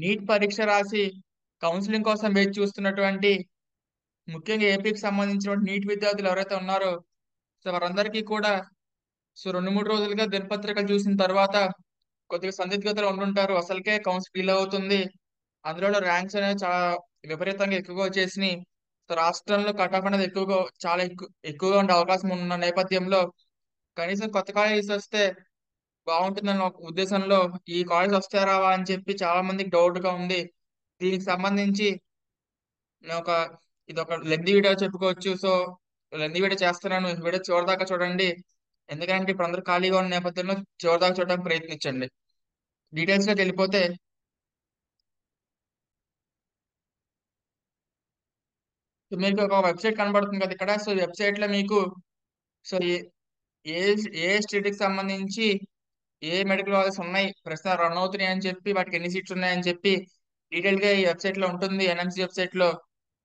Neat పరీక్ష రాసి counselling కోసం వేచి చూస్తున్నటువంటి ముఖ్యంగా ఏపీకి సంబంధించిన నీట్ విద్యార్థులు ఎవరైతే ఉన్నారో సో వారందరికీ కూడా సో 2 3 రోజులుగా దినపత్రికలు చూసిన తర్వాత కొద్దిగా సందిగ్ధతలు ఉండుంటారు. అసలుకే కౌన్సిల్ డిలే అవుతుంది. అందులో ర్యాంక్స్ అనేవి చాలా విపరీతంగా ఎక్కువగా వచ్చేసినాయి. సో రాష్ట్రంలో కట్ ఆఫ్ అనేది చాలా ఎక్కువగా ఉండే అవకాశం ఉన్న నేపథ్యంలో కనీసం కొత్త కాలేజెస్ వస్తే బాగుంటుందన్న ఒక ఉద్దేశంలో ఈ కాలేజ్ వస్తారా రావా అని చెప్పి చాలా మందికి డౌట్ గా ఉంది. దీనికి సంబంధించి నేను ఇది ఒక లెంది వీడియో చెప్పుకోవచ్చు. సో లెంది వీడియో చేస్తున్నాను. ఈ వీడియో చివరిదాకా చూడండి. ఎందుకంటే ఇప్పుడు అందరూ ఖాళీగా ఉన్న నేపథ్యంలో చివరిదాకా చూడడానికి ప్రయత్నించండి. డీటెయిల్స్ లోకి వెళ్ళిపోతే సో మీకు ఒక వెబ్సైట్ కనబడుతుంది కదా ఇక్కడ. సో ఈ వెబ్సైట్ లో మీకు సో ఏ ఏ స్టేట్ కి సంబంధించి ఏ మెడికల్ కాలేజెస్ ఉన్నాయి ప్రస్తుతం రన్ అవుతున్నాయి అని చెప్పి వాటికి ఎన్ని సీట్స్ ఉన్నాయని చెప్పి డీటెయిల్ గా ఈ వెబ్సైట్ లో ఉంటుంది, ఎన్ఎంసి వెబ్సైట్ లో.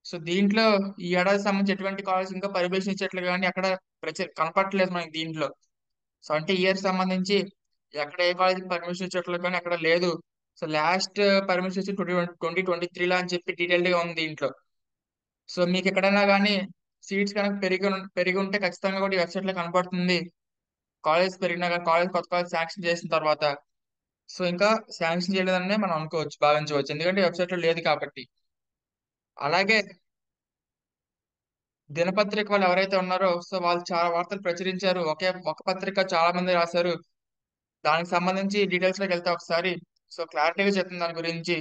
సో దీంట్లో ఈ ఏడాది సంబంధించి ఎటువంటి కాలేజ్ ఇంకా పరిభాషించట్లు కానీ అక్కడ కనపడట్లేదు మనకి దీంట్లో. సో అంటే ఇయర్ సంబంధించి ఎక్కడ ఏ కాలేజ్ పర్మిషన్ ఇచ్చట్లు కానీ అక్కడ లేదు. సో లాస్ట్ పర్మిషన్ వచ్చి 2023 అని చెప్పి డీటెయిల్డ్ గా ఉంది దీంట్లో. సో మీకు ఎక్కడైనా కానీ సీట్స్ కనుక పెరిగి ఉంటే ఖచ్చితంగా కూడా ఈ వెబ్సైట్ లో కనపడుతుంది. కాలేజ్ పెరిగినా కానీ కాలేజ్ కొత్త కాలేజ్ శాంక్షన్ చేసిన తర్వాత సో ఇంకా శాంక్షన్ చేయలేదని మనం అనుకోవచ్చు, భావించవచ్చు, ఎందుకంటే వెబ్సైట్ లో లేదు కాబట్టి. అలాగే దినపత్రిక వాళ్ళు ఎవరైతే ఉన్నారో సో వాళ్ళు చాలా వార్తలు ప్రచురించారు. ఒక పత్రిక చాలా మంది రాశారు. దానికి సంబంధించి డీటెయిల్స్ లోకి వెళ్తే ఒకసారి సో క్లారిటీగా చెప్తుంది దాని గురించి.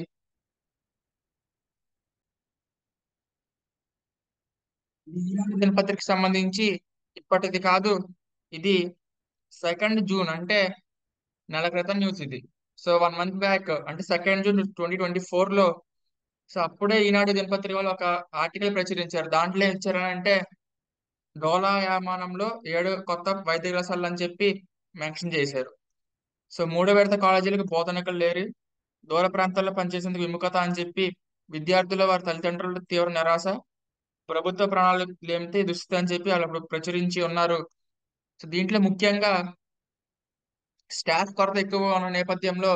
ఈ దినపత్రికకి సంబంధించి ఇప్పటిది కాదు, ఇది 2 జూన్ అంటే నెల క్రితం న్యూస్ ఇది. సో 1 మంత్ బ్యాక్ అంటే 2 జూన్ 2024 లో సో అప్పుడే ఈనాడు దినపత్రిక వాళ్ళు ఒక ఆర్టికల్ ప్రచురించారు. దాంట్లో ఏం ఇచ్చారనంటే డోలాయామానంలో 7 కొత్త వైద్య కళాశాలలు అని చెప్పి మెన్షన్ చేశారు. సో 3వ విడత కాలేజీలకు బోధనకులు లేరు, దూర ప్రాంతాల్లో పనిచేసేందుకు విముఖత అని చెప్పి విద్యార్థులు వారి తల్లిదండ్రుల తీవ్ర నిరాశ, ప్రభుత్వ ప్రణాళిక లేమితే దుస్థితి అని చెప్పి వాళ్ళు అప్పుడు ప్రచురించి ఉన్నారు. సో దీంట్లో ముఖ్యంగా స్టాఫ్ కొరత ఎక్కువగా ఉన్న నేపథ్యంలో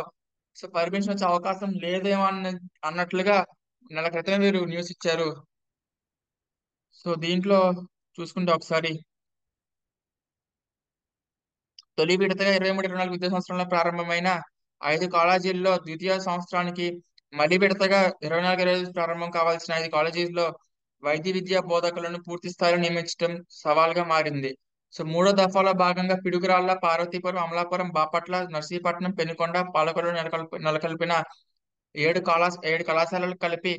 సో పర్మిషన్ వచ్చే అవకాశం లేదేమో అన్నట్లుగా నెల క్రితం వీరు న్యూస్ ఇచ్చారు. సో దీంట్లో చూసుకుంటే ఒకసారి తొలి విడతగా 23 24 విద్యా సంవత్సరంలో ప్రారంభమైన 5 కాలేజీల్లో ద్వితీయ సంవత్సరానికి మలి విడతగా 24 25 ప్రారంభం కావాల్సిన 5 కాలేజీల్లో వైద్య విద్యా బోధకులను పూర్తి స్థాయిలో నియమించడం సవాల్గా మారింది. సో 3వ దఫాలో భాగంగా పిడుగురాళ్ల, పార్వతీపురం, అమలాపురం, బాపట్ల, నర్సీపట్నం, పెనుకొండ, పాలకొల్లు నెలకొల్పిన 7 కళాశాలలు కలిపి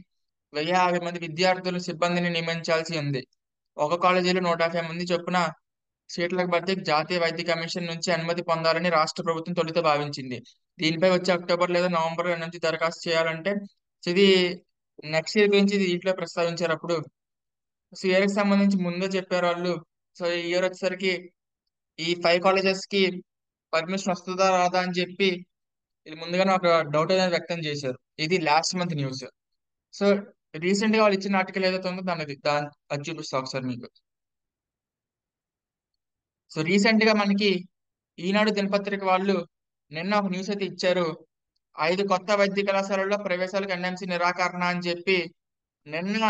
1050 మంది విద్యార్థులు సిబ్బందిని నియమించాల్సి ఉంది. ఒక కాలేజీలో 150 మంది చొప్పున సీట్లకు భర్తీకి జాతీయ వైద్య కమిషన్ నుంచి అనుమతి పొందాలని రాష్ట్ర ప్రభుత్వం తొలుత భావించింది. దీనిపై వచ్చే అక్టోబర్ లేదా నవంబర్ నుంచి దరఖాస్తు చేయాలంటే సో ఇది నెక్స్ట్ ఇయర్ గురించి దీంట్లో ప్రస్తావించారు అప్పుడు. సో ఇయర్ కి సంబంధించి ముందే చెప్పారు వాళ్ళు. సో ఈ ఇయర్ వచ్చేసరికి ఈ 5 కాలేజెస్ కి పర్మిషన్ వస్తుందా రాదా అని చెప్పి ఇది ముందుగానే ఒక డౌట్ అనేది వ్యక్తం చేశారు. ఇది last month news. So recent గా వాళ్ళు ఇచ్చిన ఆర్టికల్ ఏదైతే ఉందో అది చూపిస్తా ఒకసారి మీకు. సో రీసెంట్ గా మనకి ఈనాడు దినపత్రిక వాళ్ళు నిన్న ఒక న్యూస్ అయితే ఇచ్చారు. 5 కొత్త వైద్య కళాశాలల్లో ప్రవేశాలకు ఎన్ఎంసి నిరాకరణ అని చెప్పి నిన్న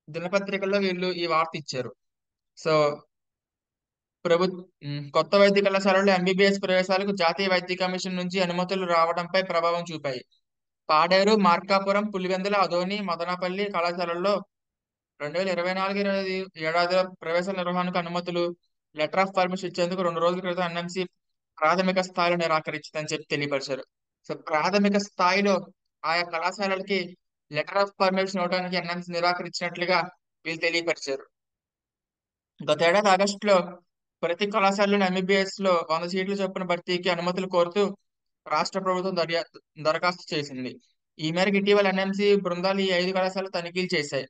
దినపత్రికల్లో వీళ్ళు ఈ వార్త ఇచ్చారు. సో కొత్త వైద్య కళాశాలల్లో ఎంబీబీఎస్ ప్రవేశాలకు జాతీయ వైద్య కమిషన్ నుంచి అనుమతులు రావడంపై ప్రభావం చూపాయి. పాడేరు, మార్కాపురం, పులివెందుల, అదోని, మదనపల్లి కళాశాలల్లో 2024 ఏడాదిలో ప్రవేశాల నిర్వహణకు అనుమతులు లెటర్ ఆఫ్ పర్మిషన్ ఇచ్చేందుకు 2 రోజుల క్రితం ఎన్ఎంసి ప్రాథమిక స్థాయిలో నిరాకరించిందని చెప్పి తెలియపరిచారు. సో ప్రాథమిక స్థాయిలో ఆయా కళాశాలలకి లెటర్ ఆఫ్ పర్మిషన్ ఇవ్వడానికి ఎన్ఎంసి నిరాకరించినట్లుగా వీళ్ళు తెలియపరిచారు. గతేడాది ఆగస్టులో ప్రతి కళాశాలలో ఎంబీబీఎస్ లో 100 సీట్ల చొప్పున భర్తీకి అనుమతులు కోరుతూ రాష్ట్ర ప్రభుత్వం దరఖాస్తు చేసింది. ఈ మేరకు ఇటీవల ఎన్ఎంసి బృందాలు ఈ 5 కళాశాలలు తనిఖీలు చేశాయి.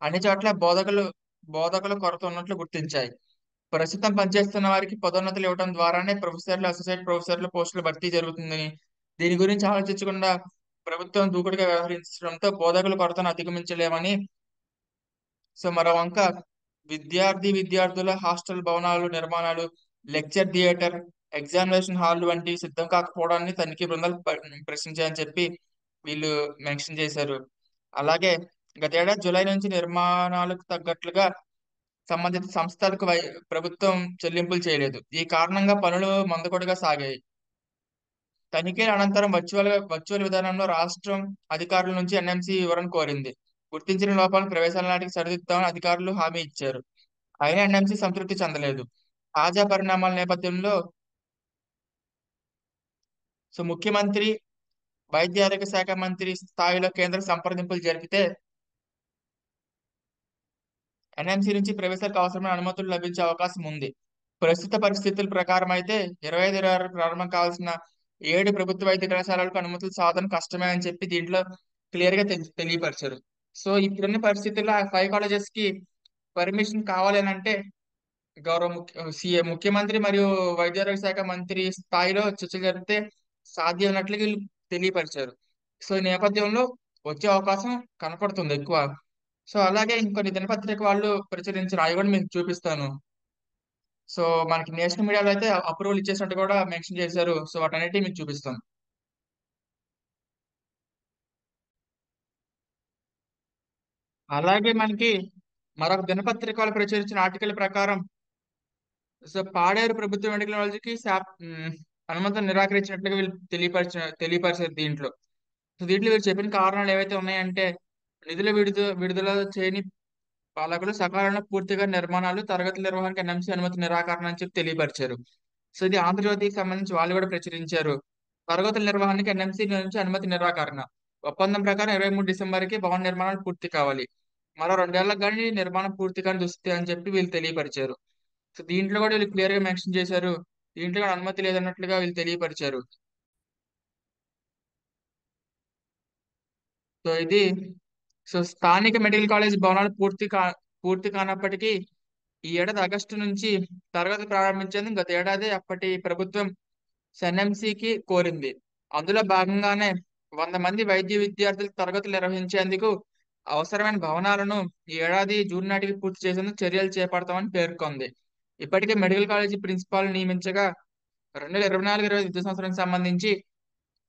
అన్ని చోట్ల బోధకుల కొరత ఉన్నట్లు గుర్తించాయి. ప్రస్తుతం పనిచేస్తున్న వారికి పదోన్నతులు ఇవ్వడం ద్వారానే ప్రొఫెసర్లు, అసోసియేట్ ప్రొఫెసర్లు పోస్టుల భర్తీ జరుగుతుందని, దీని గురించి ఆలోచించకుండా ప్రభుత్వం దూకుడుగా వ్యవహరించడంతో బోధకుల కొరతను అధిగమించలేమని. సో మరో వంక విద్యార్థుల హాస్టల్ భవనాలు నిర్మాణాలు, లెక్చర్ థియేటర్, ఎగ్జామినేషన్ హాల్ వంటివి సిద్ధం కాకపోవడాన్ని తనిఖీ బృందాలు ప్రశ్నించాయని చెప్పి వీళ్ళు మెన్షన్ చేశారు. అలాగే గతేడాది జూలై నుంచి నిర్మాణాలకు తగ్గట్లుగా సంబంధిత సంస్థలకు ప్రభుత్వం చెల్లింపులు చేయలేదు. ఈ కారణంగా పనులు మందకొడిగా సాగాయి. తనిఖీల అనంతరం వర్చువల్ విధానంలో రాష్ట్రం అధికారుల నుంచి ఎన్ఎంసీ వివరణ కోరింది. గుర్తించిన లోపాలను ప్రవేశాల నాటికి సరిదిద్దామని అధికారులు హామీ ఇచ్చారు. అయినా ఎన్ఎంసీ సంతృప్తి చెందలేదు. తాజా పరిణామాల నేపథ్యంలో ముఖ్యమంత్రి, వైద్య ఆరోగ్య శాఖ మంత్రి స్థాయిలో కేంద్ర సంప్రదింపులు జరిపితే ఎన్ఎంసీ నుంచి ప్రవేశాలకు అవసరమైన అనుమతులు లభించే అవకాశం ఉంది. ప్రస్తుత పరిస్థితుల ప్రకారం అయితే 25-26 ప్రారంభం కావాల్సిన 7 ప్రభుత్వ వైద్య కళాశాలలకు అనుమతులు సాధన కష్టమే అని చెప్పి దీంట్లో క్లియర్ గా తెలియపరిచారు. సో ఇప్పుడున్న పరిస్థితుల్లో ఆ 5 కాలేజెస్ కి పర్మిషన్ కావాలి అని అంటే ముఖ్యమంత్రి మరియు వైద్య ఆరోగ్య శాఖ మంత్రి స్థాయిలో చర్చలు జరిపితే సాధ్యం అన్నట్లుగా వీళ్ళు తెలియపరిచారు. సో ఈ నేపథ్యంలో వచ్చే అవకాశం కనపడుతుంది ఎక్కువ. సో అలాగే ఇంకొన్ని దినపత్రిక వాళ్ళు ప్రచురించిన అవి కూడా మీకు చూపిస్తాను. సో మనకి నేషనల్ మీడియాలో అయితే అప్రూవల్ ఇచ్చేసినట్టు కూడా మెన్షన్ చేశారు. సో వాటన్నిటి మీకు చూపిస్తాం. అలాగే మనకి మరొక దినపత్రిక వాళ్ళు ప్రచురించిన ఆర్టికల్ ప్రకారం సో పాడేరు ప్రభుత్వ మెడికల్ కాలేజీకి అనుమతి నిరాకరించినట్లుగా వీళ్ళు తెలియపరిచారు దీంట్లో. సో దీంట్లో వీళ్ళు చెప్పిన కారణాలు ఏవైతే ఉన్నాయంటే నిధుల విడుదల చేయని పాలకులు సకాలంలో పూర్తిగా నిర్మాణాలు తరగతుల నిర్వహణకు ఎన్ఎంసీ అనుమతి నిరాకరణ అని చెప్పి తెలియపరిచారు. సో ఇది ఆంధ్రజ్యోతికి సంబంధించి వాళ్ళు కూడా ప్రచురించారు. తరగతుల నిర్వహణకి ఎన్ఎంసీ నుంచి అనుమతి నిరాకరణ. ఒప్పందం ప్రకారం 23 డిసెంబర్కి భవన నిర్మాణాలు పూర్తి కావాలి. మరో 2 ఏళ్లకు కానీ నిర్మాణం పూర్తి కాని దుస్థితి అని చెప్పి వీళ్ళు తెలియపరిచారు. సో దీంట్లో కూడా వీళ్ళు క్లియర్ గా మెన్షన్ చేశారు. దీంట్లో కూడా అనుమతి లేదన్నట్లుగా వీళ్ళు తెలియపరిచారు. సో ఇది స్థానిక మెడికల్ కాలేజ్ భవనాలు పూర్తి కానప్పటికీ ఈ ఏడాది ఆగస్టు నుంచి తరగతి ప్రారంభించేందుకు గత ఏడాది అప్పటి ప్రభుత్వం ఎన్ఎంసీకి కోరింది. అందులో భాగంగానే 100 మంది వైద్య విద్యార్థులు తరగతులు నిర్వహించేందుకు అవసరమైన భవనాలను ఈ ఏడాది జూన్ నాటికి పూర్తి చేసేందుకు చర్యలు చేపడతామని పేర్కొంది. ఇప్పటికే మెడికల్ కాలేజీ ప్రిన్సిపాల్ నియమించగా 2024-25 విద్యా సంవత్సరానికి సంబంధించి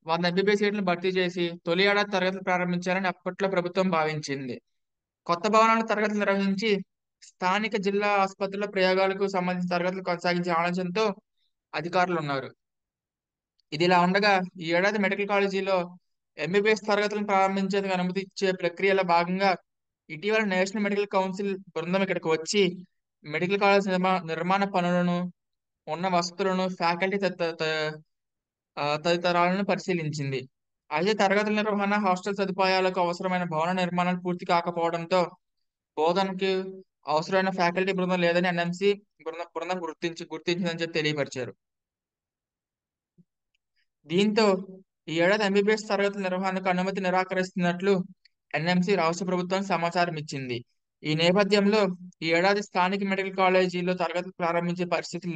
100 ఎంబీబీఎస్ సీట్లను భర్తీ చేసి తొలి ఏడాది తరగతులు ప్రారంభించాలని అప్పట్లో ప్రభుత్వం భావించింది. కొత్త భవనాల తరగతులు నిర్వహించి స్థానిక జిల్లా ఆసుపత్రుల ప్రయోగాలకు సంబంధించిన తరగతులు కొనసాగించే ఆలోచనతో అధికారులు ఉన్నారు. ఇది ఇలా ఉండగా ఈ ఏడాది మెడికల్ కాలేజీలో ఎంబీబీఎస్ తరగతులను ప్రారంభించేందుకు అనుమతి ఇచ్చే ప్రక్రియలో భాగంగా ఇటీవల నేషనల్ మెడికల్ కౌన్సిల్ బృందం ఇక్కడికి వచ్చి మెడికల్ కాలేజ్ నిర్మాణ పనులను, ఉన్న వసతులను, ఫ్యాకల్టీ తదితరాలను పరిశీలించింది. అయితే తరగతుల నిర్వహణ, హాస్టల్ సదుపాయాలకు అవసరమైన భవన నిర్మాణాలు పూర్తి కాకపోవడంతో బోధనకు అవసరమైన ఫ్యాకల్టీ బృందం లేదని ఎన్ఎంసీ బృందం గుర్తించిందని చెప్పి తెలియపరిచారు. దీంతో ఈ ఏడాది ఎంబీబీఎస్ తరగతుల నిర్వహణకు అనుమతి నిరాకరిస్తున్నట్లు ఎన్ఎంసీ రాష్ట్ర ప్రభుత్వానికి సమాచారం ఇచ్చింది. ఈ నేపథ్యంలో ఈ ఏడాది స్థానిక మెడికల్ కాలేజీలో తరగతులు ప్రారంభించే పరిస్థితి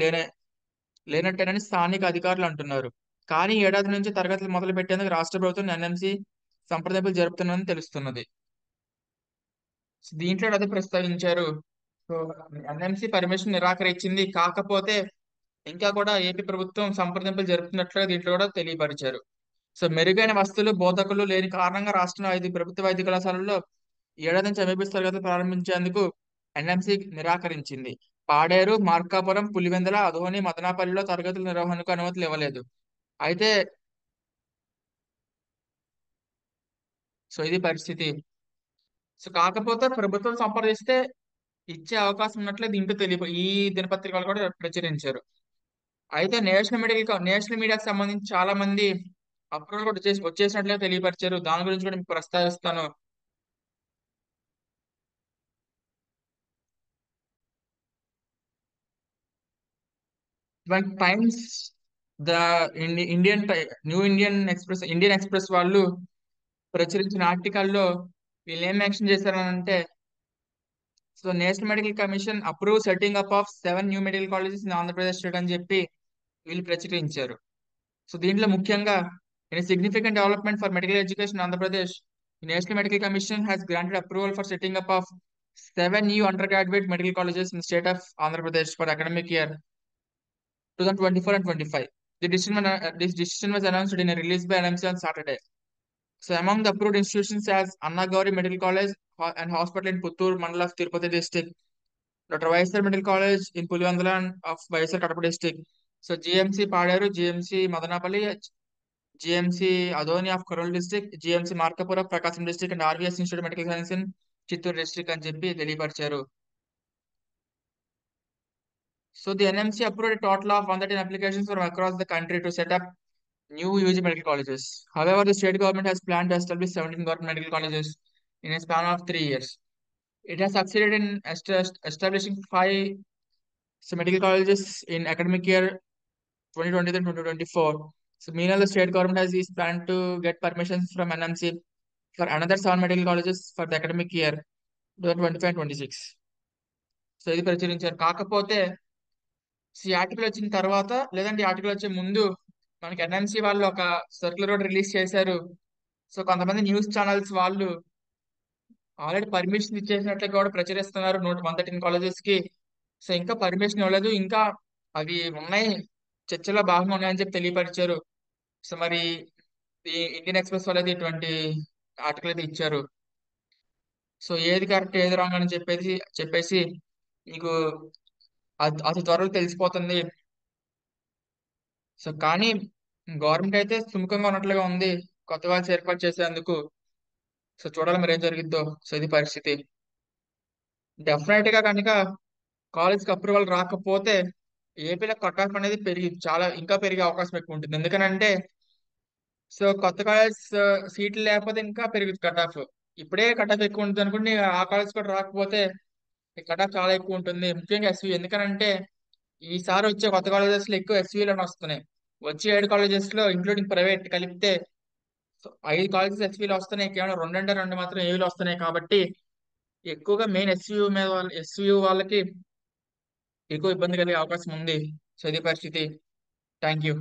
లేనట్టేనని స్థానిక అధికారులు అంటున్నారు. కానీ ఈ ఏడాది నుంచి తరగతులు మొదలు పెట్టేందుకు రాష్ట్ర ప్రభుత్వం ఎన్ఎంసీ సంప్రదింపులు జరుపుతున్నదని తెలుస్తున్నది. దీంట్లో అదే ప్రస్తావించారు. సో ఎన్ఎంసీ పర్మిషన్ నిరాకరించింది. కాకపోతే ఇంకా కూడా ఏపీ ప్రభుత్వం సంప్రదింపులు జరుపుతున్నట్లుగా దీంట్లో కూడా తెలియపరిచారు. సో మెరుగైన వసతులు, బోధకులు లేని కారణంగా రాష్ట్రంలో 5 ప్రభుత్వ వైద్య కళాశాలల్లో ఏడాది నుంచి ఎంబీబీఎస్ తరగతులు ప్రారంభించేందుకు ఎన్ఎంసీ నిరాకరించింది. పాడేరు, మార్కాపురం, పులివెందుల, అదోని, మదనాపల్లిలో తరగతుల నిర్వహణకు అనుమతులు ఇవ్వలేదు. అయితే సో ఇది పరిస్థితి. సో కాకపోతే ప్రభుత్వం సంప్రదిస్తే ఇచ్చే అవకాశం ఉన్నట్లే దీంట్లో ఈ దినపత్రికలు కూడా ప్రచురించారు. అయితే నేషనల్ మీడియాకి సంబంధించి చాలా మంది అప్రూవల్ కూడా వచ్చేసినట్లే తెలియపరిచారు. దాని గురించి కూడా మీకు ప్రస్తావిస్తాను. Times, the Indian Indian Express వాళ్ళు ప్రచురించిన ఆర్టికల్లో వీళ్ళు ఏం మెన్షన్ చేశారనంటే so national medical commission approve setting up of 7 new medical colleges in Andhra Pradesh state అని చెప్పి వీళ్ళు ప్రచురించారు. సో దీంట్లో ముఖ్యంగా in significant development for medical education Andhra Pradesh, national medical commission has granted approval for setting up of 7 new undergraduate medical colleges in state of Andhra Pradesh for academic year 2024 and 25. This decision was announced in a release by NMC on Saturday. So among the approved institutions as Anna Gauri Medical College and Hospital in Puttur, Mandal of Tirupati district, Dr. Vaisar Medical College in Pulivandala of Vaisar Kadapa district. So GMC Padaru, GMC Madanapalli, GMC Adoni of Karol district, GMC Markapura of Prakasam district and RVS Institute of Medical Science in Chittur district అని చెప్పి తెలియపరిచారు. So the NMC approved a total of 113 applications from across the country to set up new UG medical colleges. However, the state government has planned to establish 17 government medical colleges in a span of 3 years. It has succeeded in establishing five medical colleges in academic year 2023-2024. So, meanwhile, the state government has is planned to get permissions from NMC for another seven medical colleges for the academic year 2025-26. So ఇది ప్రచురించారు. కాకపోతే ఈ article వచ్చిన తర్వాత లేదంటే ఈ article వచ్చే ముందు మనకి ఎన్ఎంసి వాళ్ళు ఒక సర్క్యులర్ కూడా రిలీజ్ చేశారు. సో కొంతమంది న్యూస్ ఛానల్స్ వాళ్ళు ఆల్రెడీ పర్మిషన్ ఇచ్చేసినట్లు కూడా ప్రచురిస్తున్నారు 113 కాలేజెస్ కి. సో ఇంకా పర్మిషన్ ఇవ్వలేదు, ఇంకా అవి ఉన్నాయి, చర్చలో భాగంగా ఉన్నాయని చెప్పి తెలియపరిచారు. సో మరి ఈ ఇండియన్ ఎక్స్ప్రెస్ వాళ్ళది ఇటువంటి ఆర్టికల్ అయితే ఇచ్చారు. సో ఏది కరెక్ట్ ఏది రాంగ్ అని చెప్పేసి మీకు అతి త్వరలో తెలిసిపోతుంది. సో కానీ గవర్నమెంట్ అయితే సుముఖంగా ఉన్నట్లుగా ఉంది కొత్త వాళ్ళు ఏర్పాటు చేసేందుకు. సో చూడాలి మరి ఏం జరిగిద్దో. సో ఇది పరిస్థితి. డెఫినెట్ గా కనుక కాలేజ్కి అప్రూవల్ రాకపోతే ఏపీలో కట్ ఆఫ్ అనేది చాలా ఇంకా పెరిగే అవకాశం ఎక్కువ ఉంటుంది. ఎందుకనంటే సో కొత్త కాలేజ్ సీట్లు లేకపోతే ఇంకా పెరుగుతుంది కట్ ఆఫ్. ఇప్పుడే కట్ ఆఫ్ ఎక్కువ ఉంటుంది అనుకోండి, ఆ కాలేజ్ కూడా రాకపోతే కట్ ఆఫ్ చాలా ఎక్కువ ఉంటుంది. ముఖ్యంగా ఎస్వి, ఎందుకనంటే ఈసారి వచ్చే కొత్త కాలేజెస్ లో ఎక్కువ ఎస్వీలోనే వస్తున్నాయి. వచ్చే 7 కాలేజెస్ లో ఇంక్లూడింగ్ ప్రైవేట్ కలిపితే సో 5 కాలేజెస్ ఎస్వీలో వస్తున్నాయి, కేవలం రెండంటే రెండు మాత్రం ఏవీలో వస్తున్నాయి. కాబట్టి ఎక్కువగా మెయిన్ ఎస్యూ మీద ఎస్యూ వాళ్ళకి ఎక్కువ ఇబ్బంది కలిగే అవకాశం ఉంది. సో ఇది పరిస్థితి. Thank you.